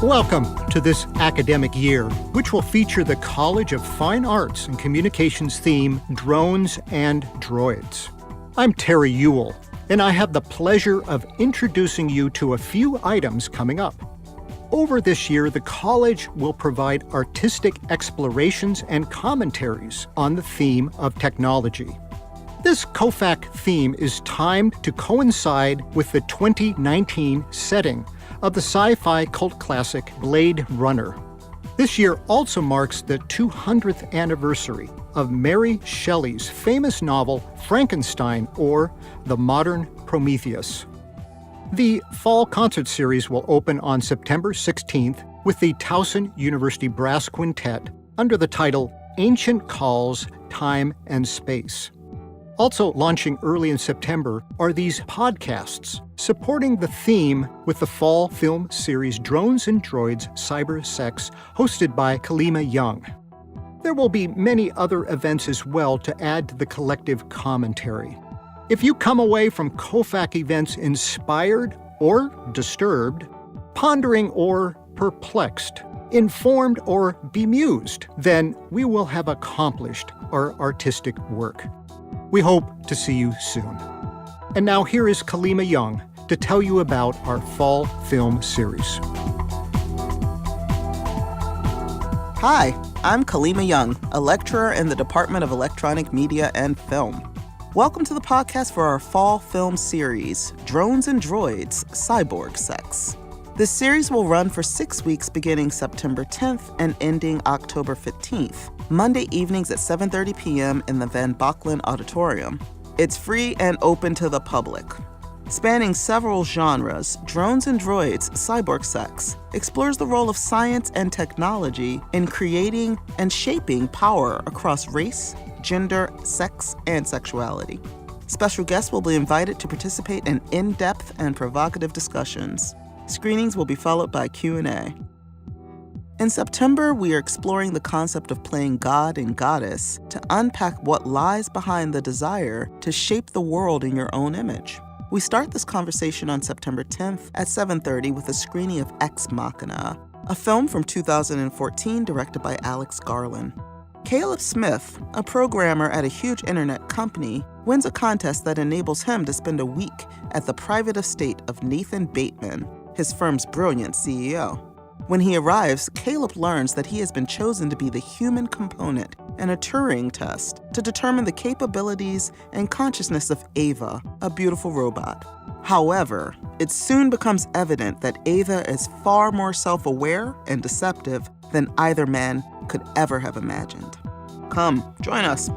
Welcome to this academic year, which will feature the College of Fine Arts and Communications theme, Drones and Droids. I'm Terry Ewell, and I have the pleasure of introducing you to a few items coming up. Over this year, the college will provide artistic explorations and commentaries on the theme of technology. This COFAC theme is timed to coincide with the 2019 setting of the sci-fi cult classic Blade Runner. This year also marks the 200th anniversary of Mary Shelley's famous novel Frankenstein, or The Modern Prometheus. The fall concert series will open on September 16th with the Towson University Brass Quintet under the title Ancient Calls, Time and Space. Also launching early in September are these podcasts supporting the theme with the fall film series Drones and Droids Cyber Sex, hosted by Kalima Young. There will be many other events as well to add to the collective commentary. If you come away from COFAC events inspired or disturbed, pondering or perplexed, informed or bemused, then we will have accomplished our artistic work. We hope to see you soon. And now here is Kalima Young to tell you about our fall film series. Hi, I'm Kalima Young, a lecturer in the Department of Electronic Media and Film. Welcome to the podcast for our fall film series, Drones and Droids, Cyborg Sex. This series will run for 6 weeks beginning September 10th and ending October 15th, Monday evenings at 7:30 p.m. in the Van Bocklin Auditorium. It's free and open to the public. Spanning several genres, Drones and Droids, Cyborg Sex explores the role of science and technology in creating and shaping power across race, gender, sex, and sexuality. Special guests will be invited to participate in in-depth and provocative discussions. Screenings will be followed by Q&A. In September, we are exploring the concept of playing God and Goddess to unpack what lies behind the desire to shape the world in your own image. We start this conversation on September 10th at 7:30 with a screening of Ex Machina, a film from 2014 directed by Alex Garland. Caleb Smith, a programmer at a huge internet company, wins a contest that enables him to spend a week at the private estate of Nathan Bateman, his firm's brilliant CEO. When he arrives, Caleb learns that he has been chosen to be the human component in a Turing test to determine the capabilities and consciousness of Ava, a beautiful robot. However, it soon becomes evident that Ava is far more self-aware and deceptive than either man could ever have imagined. Come, join us.